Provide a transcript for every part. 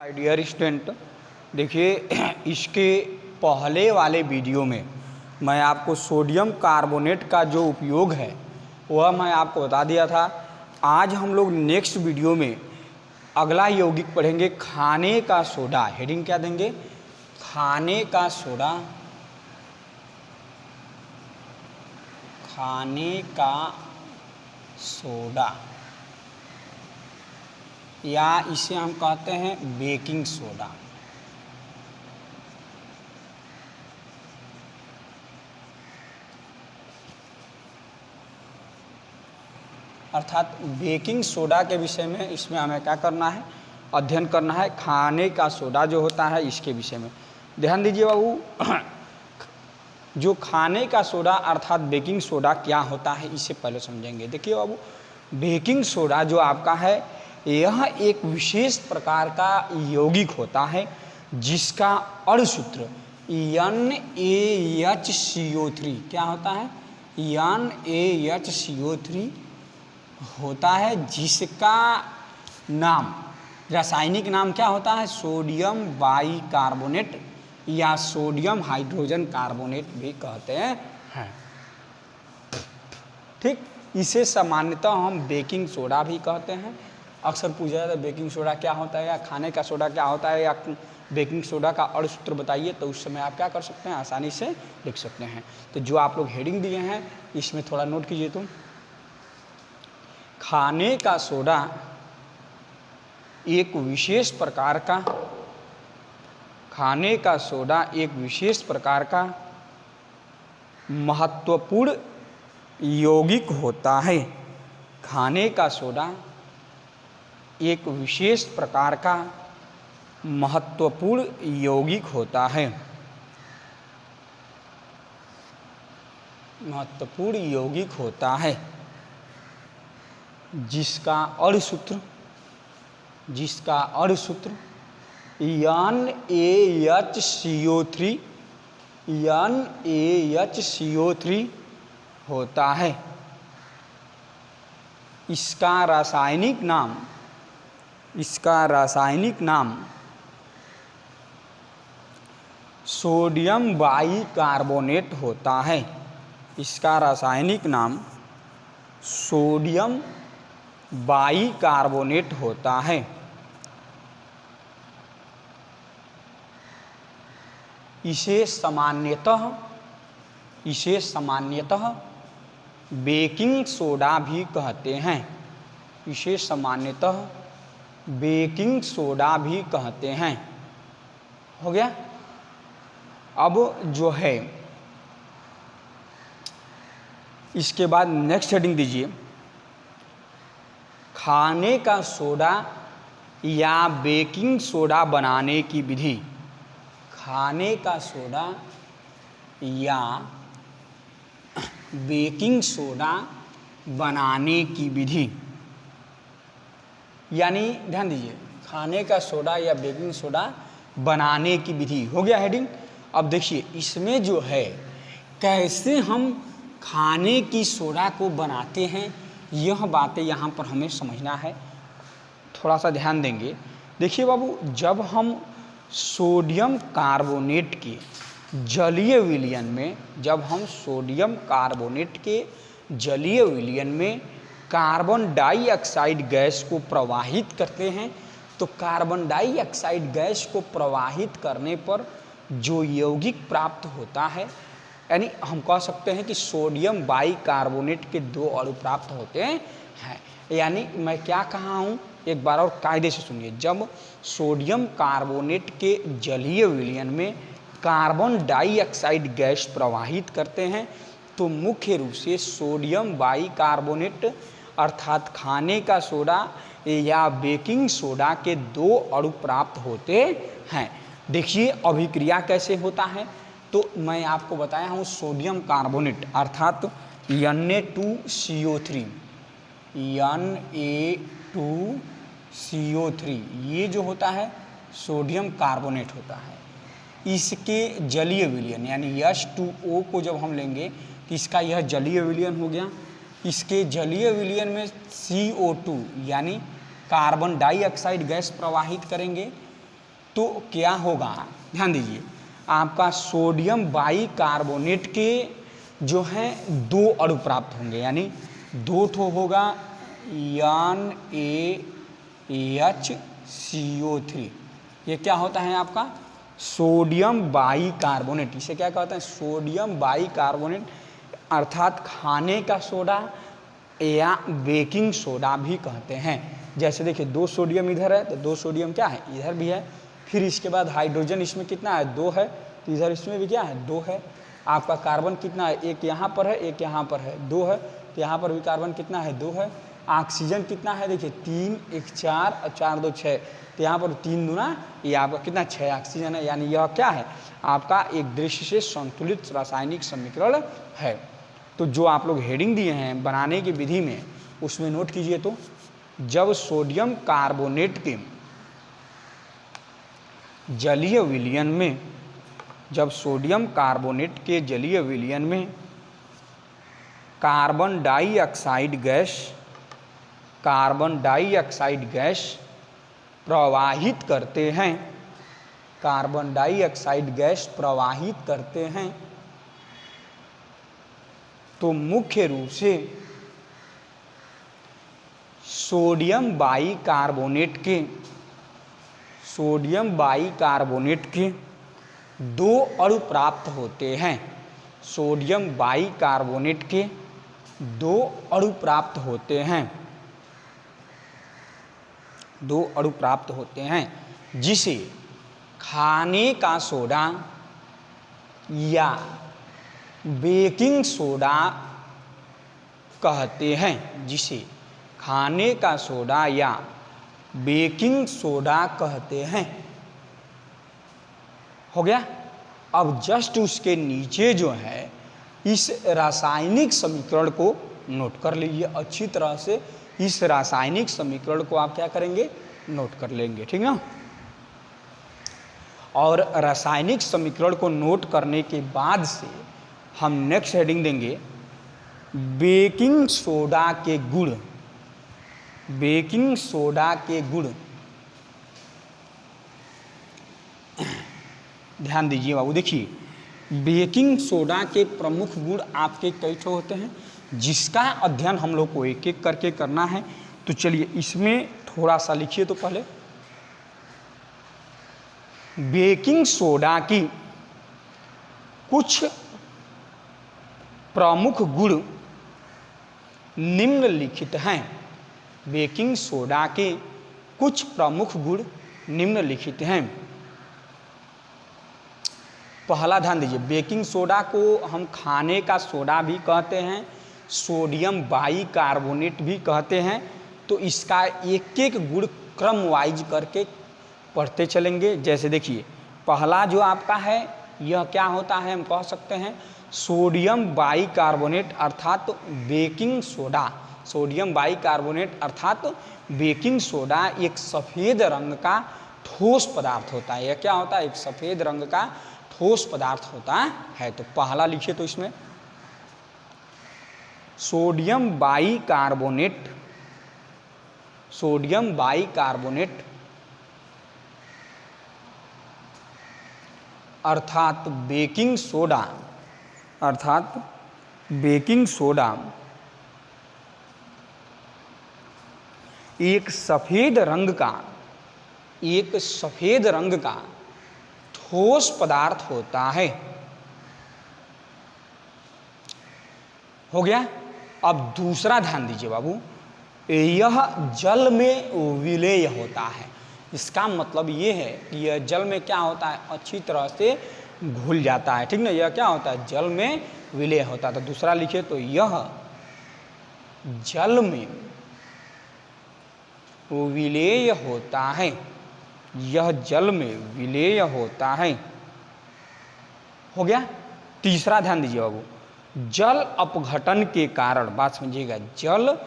Dear student, देखिए इसके पहले वाले वीडियो में मैं आपको सोडियम कार्बोनेट का जो उपयोग है वह मैं आपको बता दिया था। आज हम लोग नेक्स्ट वीडियो में अगला यौगिक पढ़ेंगे, खाने का सोडा। हेडिंग क्या देंगे? खाने का सोडा। खाने का सोडा या इसे हम कहते हैं बेकिंग सोडा। अर्थात बेकिंग सोडा के विषय में इसमें हमें क्या करना है? अध्ययन करना है। खाने का सोडा जो होता है इसके विषय में ध्यान दीजिए बाबू। जो खाने का सोडा अर्थात बेकिंग सोडा क्या होता है इसे पहले समझेंगे। देखिए बाबू, बेकिंग सोडा जो आपका है यह एक विशेष प्रकार का यौगिक होता है जिसका अणुसूत्र NaHCO3 क्या होता है? NaHCO3 होता है, जिसका नाम, रासायनिक नाम क्या होता है? सोडियम बाइकार्बोनेट या सोडियम हाइड्रोजन कार्बोनेट भी कहते हैं। ठीक, इसे सामान्यतः हम बेकिंग सोडा भी कहते हैं। अक्सर पूछा जाता है बेकिंग सोडा क्या होता है या खाने का सोडा क्या होता है या बेकिंग सोडा का अणुसूत्र बताइए, तो उस समय आप क्या कर सकते हैं? आसानी से लिख सकते हैं। तो जो आप लोग हेडिंग दिए हैं इसमें थोड़ा नोट कीजिए। तुम खाने का सोडा एक विशेष प्रकार का, खाने का सोडा एक विशेष प्रकार का महत्वपूर्ण यौगिक होता है। खाने का सोडा एक विशेष प्रकार का महत्वपूर्ण यौगिक होता है। महत्वपूर्ण यौगिक होता है जिसका अणुसूत्र NaHCO3 होता है। इसका रासायनिक नाम सोडियम बाइकार्बोनेट होता है। इसका रासायनिक नाम सोडियम बाइकार्बोनेट होता है। इसे सामान्यतः बेकिंग सोडा भी कहते हैं। इसे सामान्यतः बेकिंग सोडा भी कहते हैं। हो गया। अब जो है इसके बाद नेक्स्ट हेडिंग दीजिए, खाने का सोडा या बेकिंग सोडा बनाने की विधि। खाने का सोडा या बेकिंग सोडा बनाने की विधि, यानी ध्यान दीजिए, खाने का सोडा या बेकिंग सोडा बनाने की विधि। हो गया हेडिंग। अब देखिए इसमें जो है कैसे हम खाने की सोडा को बनाते हैं, यह बातें यहाँ पर हमें समझना है। थोड़ा सा ध्यान देंगे। देखिए बाबू, जब हम सोडियम कार्बोनेट के जलीय विलयन में कार्बन डाइऑक्साइड गैस को प्रवाहित करते हैं, तो कार्बन डाइऑक्साइड गैस को प्रवाहित करने पर जो यौगिक प्राप्त होता है, यानी हम कह सकते हैं कि सोडियम बाइकार्बोनेट के 2 अणु प्राप्त होते हैं। यानी मैं क्या कहा हूँ, एक बार और कायदे से सुनिए। जब सोडियम कार्बोनेट के जलीय विलयन में कार्बन डाइऑक्साइड गैस प्रवाहित करते हैं तो मुख्य रूप से सोडियम बाइकार्बोनेट अर्थात खाने का सोडा या बेकिंग सोडा के 2 अणु प्राप्त होते हैं। देखिए अभिक्रिया कैसे होता है, तो मैं आपको बताया हूँ सोडियम कार्बोनेट अर्थात Na2CO3 ये जो होता है सोडियम कार्बोनेट होता है। इसके जलीय विलयन यानी H2O को जब हम लेंगे तो इसका यह जलीय विलयन हो गया। इसके जलीय विलयन में CO2 यानी कार्बन डाइऑक्साइड गैस प्रवाहित करेंगे तो क्या होगा, ध्यान दीजिए, आपका सोडियम बाइकार्बोनेट के जो है 2 अणु प्राप्त होंगे, यानी 2 ठो होगा NaHCO3। ये क्या होता है आपका सोडियम बाइकार्बोनेट। इसे क्या कहते हैं, सोडियम बाइकार्बोनेट, अर्थात खाने का सोडा या बेकिंग सोडा भी कहते हैं। जैसे देखिए 2 सोडियम इधर है तो 2 सोडियम क्या है इधर भी है, फिर इसके बाद हाइड्रोजन इसमें कितना है 2 है, तो इधर इसमें भी क्या है 2 है। आपका कार्बन कितना है, एक यहाँ पर है एक यहाँ पर है, 2 है, तो यहाँ पर भी कार्बन कितना है 2 है। ऑक्सीजन कितना है देखिए 3 1 4 और 4 2 6, तो यहाँ पर 3 दूना ये आपका कितना 6 ऑक्सीजन है, यानी यह क्या है आपका एक दृश्य से संतुलित रासायनिक समीकरण है। तो जो आप लोग हेडिंग दिए हैं बनाने की विधि में उसमें नोट कीजिए। तो जब सोडियम कार्बोनेट के जलीय विलयन में, जब सोडियम कार्बोनेट के जलीय विलयन में कार्बन डाइऑक्साइड गैस प्रवाहित करते हैं, कार्बन डाइऑक्साइड गैस प्रवाहित करते हैं, तो मुख्य रूप से सोडियम बाइकार्बोनेट के 2 अणु प्राप्त होते हैं। सोडियम बाइकार्बोनेट के 2 अणु प्राप्त होते हैं, 2 अणु प्राप्त होते हैं, जिसे खाने का सोडा या बेकिंग सोडा कहते हैं, जिसे खाने का सोडा या बेकिंग सोडा कहते हैं। हो गया। अब जस्ट उसके नीचे जो है इस रासायनिक समीकरण को नोट कर लीजिए अच्छी तरह से। इस रासायनिक समीकरण को आप क्या करेंगे, नोट कर लेंगे, ठीक ना। और रासायनिक समीकरण को नोट करने के बाद से हम नेक्स्ट हेडिंग देंगे बेकिंग सोडा के गुण। बेकिंग सोडा के गुण ध्यान दीजिए बाबू, देखिए बेकिंग सोडा के प्रमुख गुण आपके कई ठो होते हैं, जिसका अध्ययन हम लोग को एक एक करके करना है। तो चलिए इसमें थोड़ा सा लिखिए। तो पहले बेकिंग सोडा की कुछ प्रमुख गुण निम्नलिखित हैं। बेकिंग सोडा के कुछ प्रमुख गुण निम्नलिखित हैं। पहला ध्यान दीजिए, बेकिंग सोडा को हम खाने का सोडा भी कहते हैं, सोडियम बाइकार्बोनेट भी कहते हैं। तो इसका एक एक गुण क्रम वाइज करके पढ़ते चलेंगे। जैसे देखिए पहला जो आपका है यह क्या होता है, हम कह सकते हैं सोडियम बाइकार्बोनेट अर्थात बेकिंग सोडा। सोडियम बाइकार्बोनेट अर्थात बेकिंग सोडा एक सफ़ेद रंग का ठोस पदार्थ होता है। यह क्या होता है, एक सफ़ेद रंग का ठोस पदार्थ होता है। तो पहला लिखिए तो इसमें सोडियम बाइकार्बोनेट, सोडियम बाइकार्बोनेट अर्थात बेकिंग सोडा, अर्थात बेकिंग सोडा एक सफ़ेद रंग का ठोस पदार्थ होता है। हो गया। अब दूसरा ध्यान दीजिए बाबू, यह जल में विलेय होता है। इसका मतलब ये है कि यह जल में क्या होता है, अच्छी तरह से घुल जाता है, ठीक ना। यह क्या होता है, जल में विलेय होता है। तो दूसरा लिखिए तो यह जल में विलेय होता है, यह जल में विलेय होता है। हो गया। तीसरा ध्यान दीजिए बाबू, जल अपघटन के कारण, बात समझिएगा, जल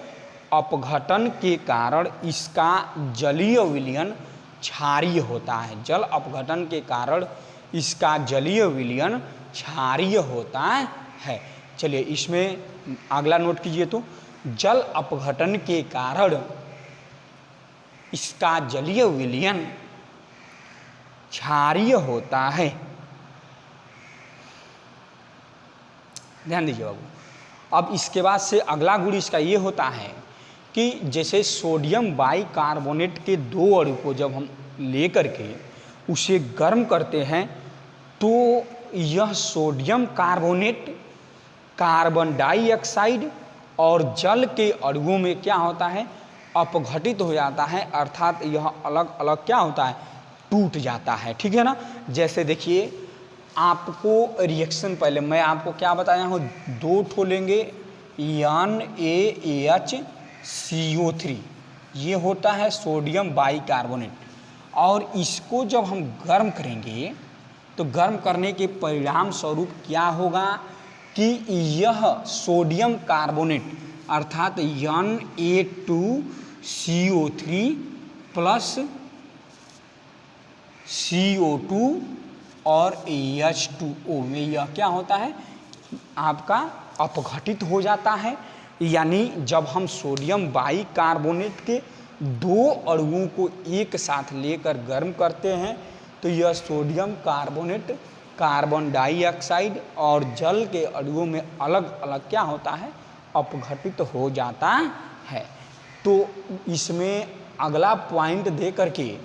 अपघटन के कारण इसका जलीय विलयन क्षारीय होता है। जल अपघटन के कारण इसका जलीय विलयन क्षारीय होता है। चलिए इसमें अगला नोट कीजिए तो जल अपघटन के कारण इसका जलीय विलयन क्षारीय होता है। ध्यान दीजिए बाबू। अब इसके बाद से अगला गुण इसका ये होता है कि जैसे सोडियम बाइकार्बोनेट के 2 अणु को जब हम लेकर के उसे गर्म करते हैं तो यह सोडियम कार्बोनेट कार्बन डाइऑक्साइड और जल के अणुओं में क्या होता है, अपघटित हो जाता है, अर्थात यह अलग अलग क्या होता है, टूट जाता है। ठीक है ना। जैसे देखिए आपको रिएक्शन पहले मैं आपको क्या बताया हूँ, 2 ठो लेंगे NaHCO3, ये होता है सोडियम बाइकार्बोनेट, और इसको जब हम गर्म करेंगे तो गर्म करने के परिणाम स्वरूप क्या होगा कि यह सोडियम कार्बोनेट अर्थात Na2CO3 प्लस CO2 और H2O में यह क्या होता है, आपका अपघटित हो जाता है। यानी जब हम सोडियम बाइकार्बोनेट के 2 अणुओं को एक साथ लेकर गर्म करते हैं तो यह सोडियम कार्बोनेट कार्बन डाइऑक्साइड और जल के अणुओं में अलग अलग क्या होता है, अपघटित हो जाता है। तो इसमें अगला पॉइंट दे करके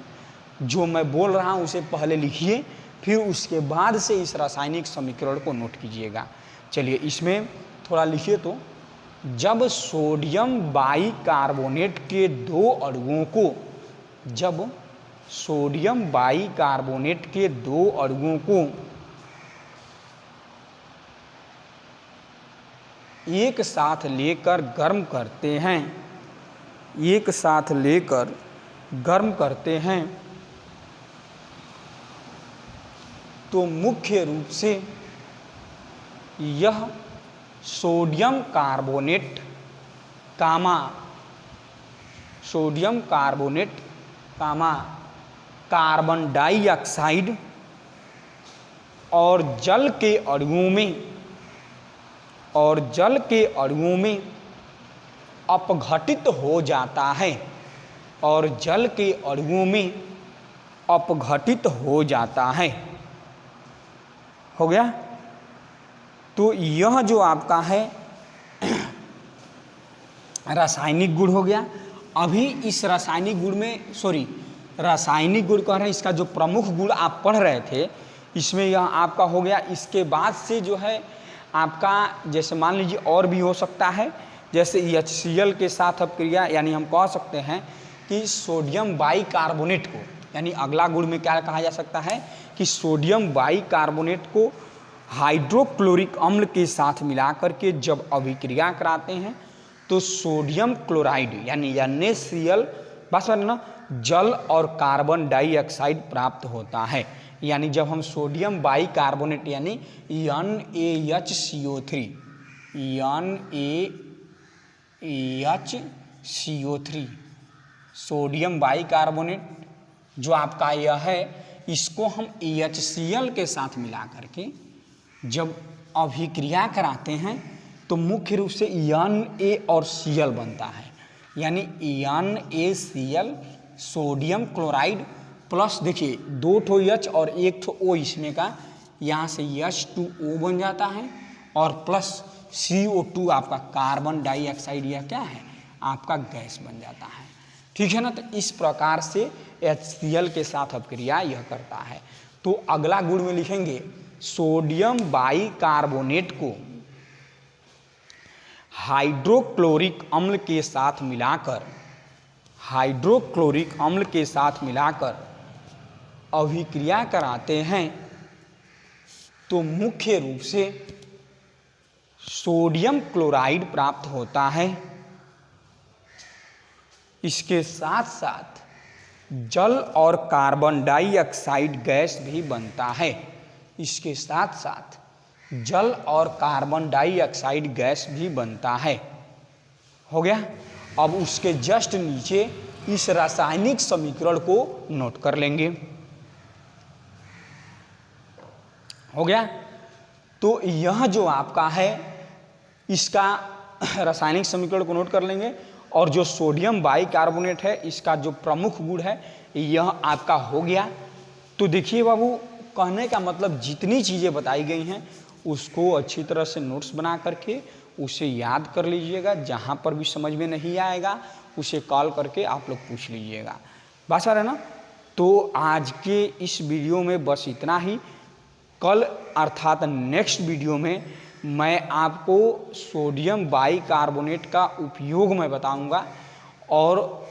जो मैं बोल रहा हूँ उसे पहले लिखिए, फिर उसके बाद से इस रासायनिक समीकरण को नोट कीजिएगा। चलिए इसमें थोड़ा लिखिए। तो जब सोडियम बाइकार्बोनेट के 2 अणुओं को जब सोडियम बाइकार्बोनेट के 2 अणुओं को एक साथ लेकर गर्म करते हैं, एक साथ लेकर गर्म करते हैं तो मुख्य रूप से यह सोडियम कार्बोनेट कामा सोडियम कार्बोनेट कामा कार्बन डाइऑक्साइड और जल के अणुओं में अपघटित हो जाता है, और जल के अणुओं में अपघटित हो जाता है। हो गया। तो यह जो आपका है रासायनिक गुण हो गया। अभी इस रासायनिक गुण में रासायनिक गुण कह रहे हैं, इसका जो प्रमुख गुण आप पढ़ रहे थे इसमें यह आपका हो गया। इसके बाद से जो है आपका जैसे मान लीजिए और भी हो सकता है, जैसे HCl के साथ अपक्रिया, यानी हम कह सकते हैं कि सोडियम बाइकार्बोनेट को, यानी अगला गुण में क्या कहा जा सकता है कि सोडियम बाइकार्बोनेट को हाइड्रोक्लोरिक अम्ल के साथ मिलाकर के जब अभिक्रिया कराते हैं तो सोडियम क्लोराइड यानी NaCl बस ना जल और कार्बन डाइऑक्साइड प्राप्त होता है। यानी जब हम सोडियम बाइकार्बोनेट यानी NaHCO3 सोडियम बाइकार्बोनेट जो आपका यह है, इसको हम HCl के साथ मिला करके जब अभिक्रिया कराते हैं तो मुख्य रूप से Na और Cl बनता है। यानी NaCl सोडियम क्लोराइड प्लस देखिए 2 ठो H और 1 ठो O इसमें का, यहाँ से H2O बन जाता है और प्लस CO2 आपका कार्बन डाइऑक्साइड, यह क्या है आपका गैस बन जाता है। ठीक है ना। तो इस प्रकार से HCl के साथ अपक्रिया यह करता है। तो अगला गुण में लिखेंगे सोडियम बाइकार्बोनेट को हाइड्रोक्लोरिक अम्ल के साथ मिलाकर अभिक्रिया कराते हैं तो मुख्य रूप से सोडियम क्लोराइड प्राप्त होता है। इसके साथ साथ जल और कार्बन डाइऑक्साइड गैस भी बनता है। इसके साथ साथ जल और कार्बन डाइऑक्साइड गैस भी बनता है। हो गया। अब उसके जस्ट नीचे इस रासायनिक समीकरण को नोट कर लेंगे। हो गया। तो यह जो आपका है इसका रासायनिक समीकरण को नोट कर लेंगे, और जो सोडियम बाइकार्बोनेट है इसका जो प्रमुख गुण है यह आपका हो गया तो देखिए बाबू, कहने का मतलब जितनी चीज़ें बताई गई हैं उसको अच्छी तरह से नोट्स बना करके उसे याद कर लीजिएगा। जहाँ पर भी समझ में नहीं आएगा उसे कॉल करके आप लोग पूछ लीजिएगा। बात आ रहा है ना। तो आज के इस वीडियो में बस इतना ही। कल अर्थात नेक्स्ट वीडियो में मैं आपको सोडियम बाइकार्बोनेट का उपयोग मैं बताऊंगा और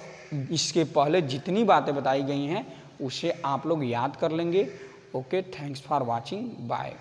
इसके पहले जितनी बातें बताई गई हैं उसे आप लोग याद कर लेंगे। Okay, thanks for watching, bye.